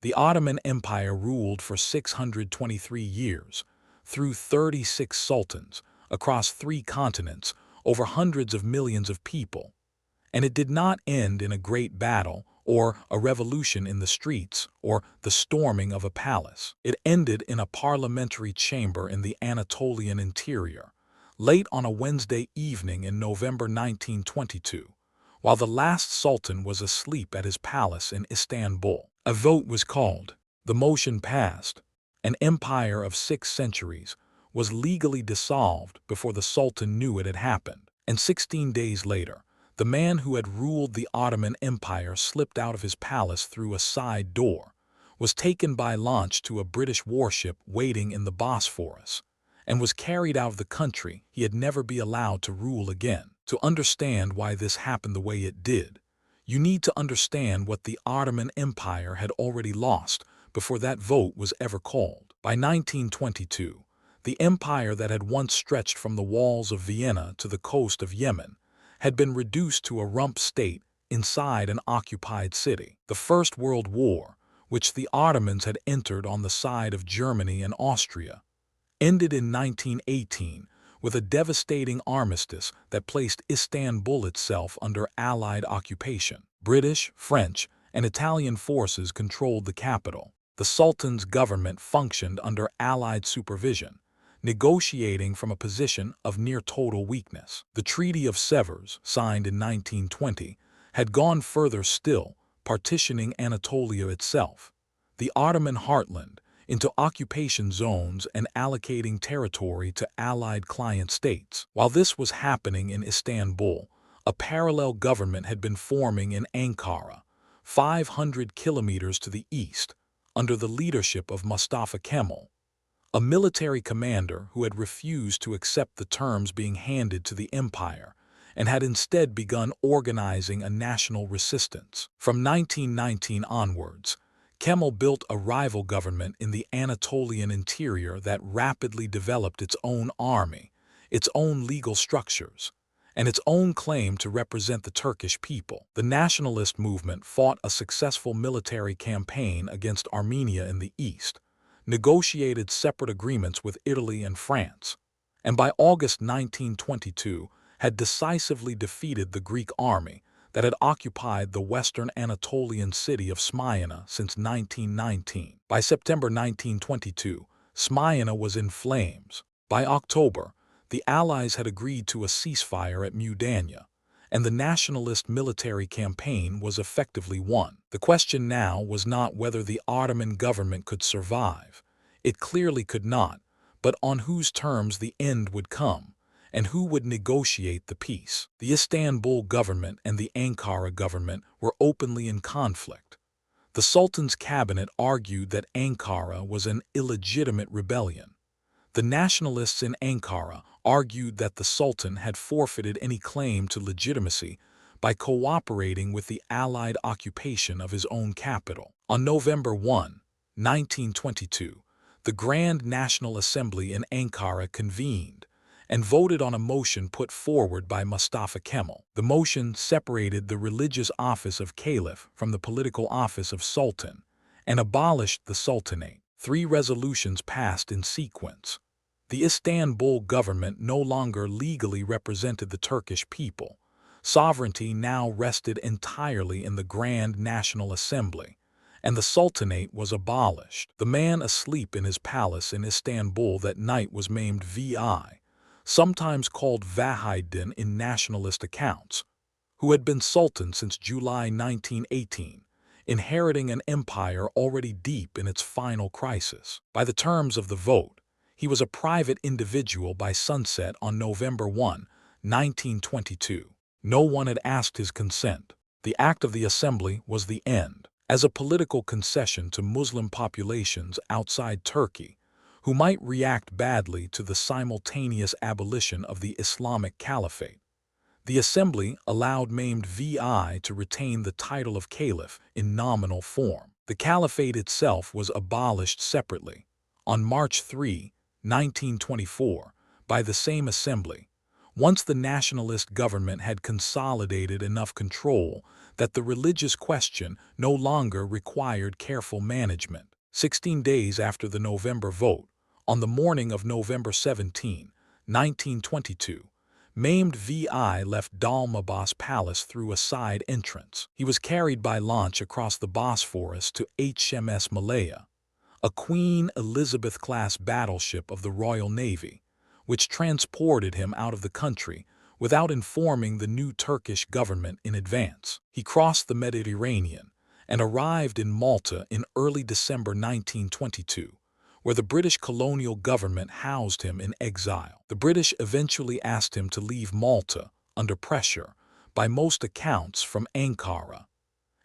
The Ottoman Empire ruled for 623 years, through 36 sultans, across 3 continents, over hundreds of millions of people. And it did not end in a great battle, or a revolution in the streets, or the storming of a palace. It ended in a parliamentary chamber in the Anatolian interior, late on a Wednesday evening in November 1922, while the last sultan was asleep at his palace in Istanbul. A vote was called. The motion passed. An empire of 6 centuries was legally dissolved before the sultan knew it had happened. And 16 days later, the man who had ruled the Ottoman Empire slipped out of his palace through a side door, was taken by launch to a British warship waiting in the Bosphorus, and was carried out of the country. He had never be allowed to rule again. To understand why this happened the way it did, you need to understand what the Ottoman Empire had already lost before that vote was ever called. By 1922, the empire that had once stretched from the walls of Vienna to the coast of Yemen had been reduced to a rump state inside an occupied city. The First World War, which the Ottomans had entered on the side of Germany and Austria, ended in 1918 with a devastating armistice that placed Istanbul itself under Allied occupation. British, French, and Italian forces controlled the capital. The Sultan's government functioned under Allied supervision, negotiating from a position of near total weakness. The Treaty of Sevres, signed in 1920, had gone further still, partitioning Anatolia itself, the Ottoman heartland, into occupation zones and allocating territory to Allied client states. While this was happening in Istanbul, a parallel government had been forming in Ankara, 500 kilometers to the east, under the leadership of Mustafa Kemal, a military commander who had refused to accept the terms being handed to the empire and had instead begun organizing a national resistance. From 1919 onwards, Kemal built a rival government in the Anatolian interior that rapidly developed its own army, its own legal structures, and its own claim to represent the Turkish people. The nationalist movement fought a successful military campaign against Armenia in the east, negotiated separate agreements with Italy and France, and by August 1922 had decisively defeated the Greek army that had occupied the western Anatolian city of Smyrna since 1919. By September 1922, Smyrna was in flames. By October, the Allies had agreed to a ceasefire at Mudanya, and the nationalist military campaign was effectively won. The question now was not whether the Ottoman government could survive. It clearly could not, but on whose terms the end would come, and who would negotiate the peace. The Istanbul government and the Ankara government were openly in conflict. The Sultan's cabinet argued that Ankara was an illegitimate rebellion. The nationalists in Ankara argued that the Sultan had forfeited any claim to legitimacy by cooperating with the Allied occupation of his own capital. On November 1, 1922, the Grand National Assembly in Ankara convened and voted on a motion put forward by Mustafa Kemal. The motion separated the religious office of Caliph from the political office of Sultan and abolished the Sultanate. 3 resolutions passed in sequence. The Istanbul government no longer legally represented the Turkish people. Sovereignty now rested entirely in the Grand National Assembly, and the Sultanate was abolished. The man asleep in his palace in Istanbul that night was named V.I., sometimes called Vahidin in nationalist accounts, who had been sultan since July 1918, inheriting an empire already deep in its final crisis. By the terms of the vote, he was a private individual by sunset on November 1, 1922. No one had asked his consent. The act of the assembly was the end. As a political concession to Muslim populations outside Turkey, who might react badly to the simultaneous abolition of the Islamic Caliphate, the assembly allowed maimed V.I. to retain the title of caliph in nominal form. The caliphate itself was abolished separately, on March 3, 1924, by the same assembly, Once the nationalist government had consolidated enough control that the religious question no longer required careful management. 16 days after the November vote, on the morning of November 17, 1922, maimed VI left Dalmabas Palace through a side entrance. He was carried by launch across the Bosphorus to HMS Malaya, a Queen Elizabeth-class battleship of the Royal Navy, which transported him out of the country without informing the new Turkish government in advance. He crossed the Mediterranean and arrived in Malta in early December 1922, where the British colonial government housed him in exile. The British eventually asked him to leave Malta under pressure, by most accounts from Ankara,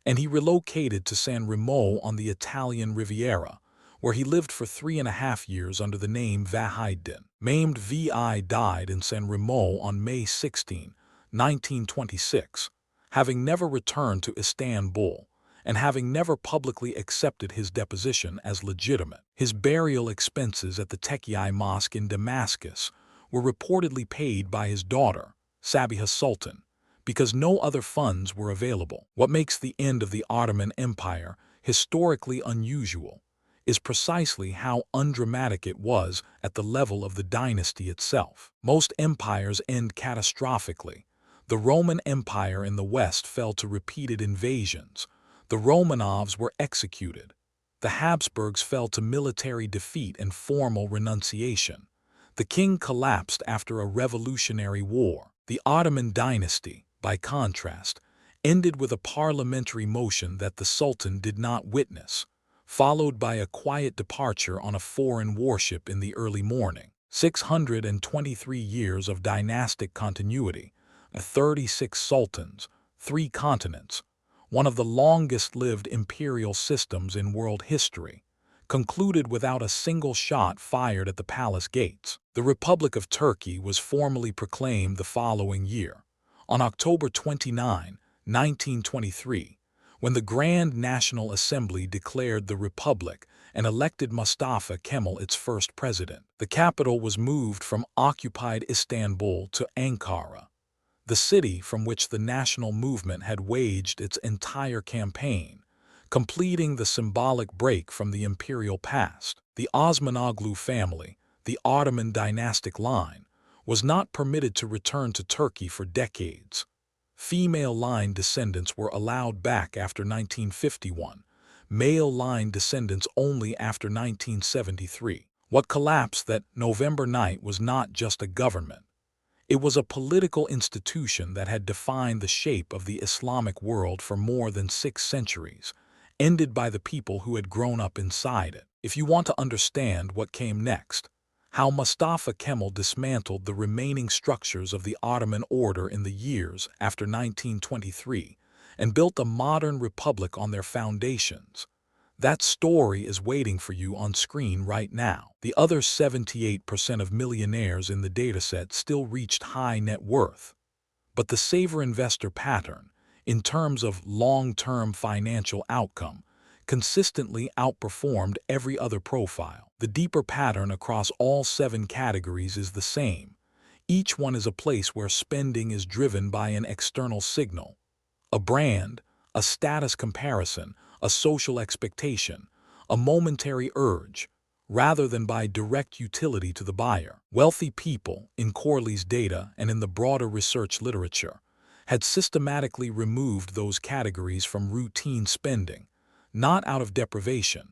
and he relocated to San Remo on the Italian Riviera, where he lived for 3.5 years under the name Vahidin. Maimed VI died in San Remo on May 16, 1926, having never returned to Istanbul and having never publicly accepted his deposition as legitimate. His burial expenses at the Tekke Mosque in Damascus were reportedly paid by his daughter, Sabiha Sultan, because no other funds were available. What makes the end of the Ottoman Empire historically unusual is precisely how undramatic it was at the level of the dynasty itself. Most empires end catastrophically. The Roman Empire in the West fell to repeated invasions. The Romanovs were executed. The Habsburgs fell to military defeat and formal renunciation. The king collapsed after a revolutionary war. The Ottoman dynasty, by contrast, ended with a parliamentary motion that the Sultan did not witness, followed by a quiet departure on a foreign warship in the early morning. 623 years of dynastic continuity, 36 sultans, 3 continents, one of the longest-lived imperial systems in world history, concluded without a single shot fired at the palace gates. The Republic of Turkey was formally proclaimed the following year, on October 29, 1923, when the Grand National Assembly declared the Republic and elected Mustafa Kemal its first president. The capital was moved from occupied Istanbul to Ankara, the city from which the national movement had waged its entire campaign, completing the symbolic break from the imperial past. The Osmanoglu family, the Ottoman dynastic line, was not permitted to return to Turkey for decades. Female line descendants were allowed back after 1951, male line descendants only after 1973. What collapsed that November night was not just a government. It was a political institution that had defined the shape of the Islamic world for more than 6 centuries, ended by the people who had grown up inside it. If you want to understand what came next, how Mustafa Kemal dismantled the remaining structures of the Ottoman order in the years after 1923 and built a modern republic on their foundations, that story is waiting for you on screen right now. The other 78% of millionaires in the dataset still reached high net worth, but the saver investor pattern, in terms of long-term financial outcome, consistently outperformed every other profile. The deeper pattern across all 7 categories is the same. Each one is a place where spending is driven by an external signal, a brand, a status comparison, a social expectation, a momentary urge, rather than by direct utility to the buyer. Wealthy people, in Corley's data and in the broader research literature, had systematically removed those categories from routine spending, not out of deprivation,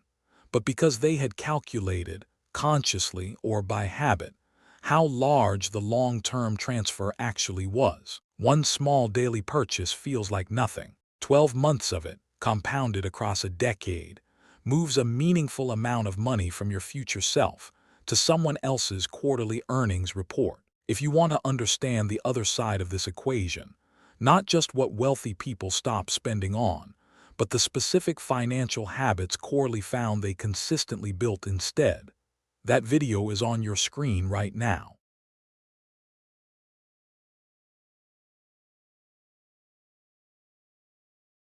but because they had calculated, consciously or by habit, how large the long-term transfer actually was. One small daily purchase feels like nothing. 12 months of it, compounded across a decade, moves a meaningful amount of money from your future self to someone else's quarterly earnings report. If you want to understand the other side of this equation, not just what wealthy people stop spending on, but the specific financial habits Corley found they consistently built instead, that video is on your screen right now.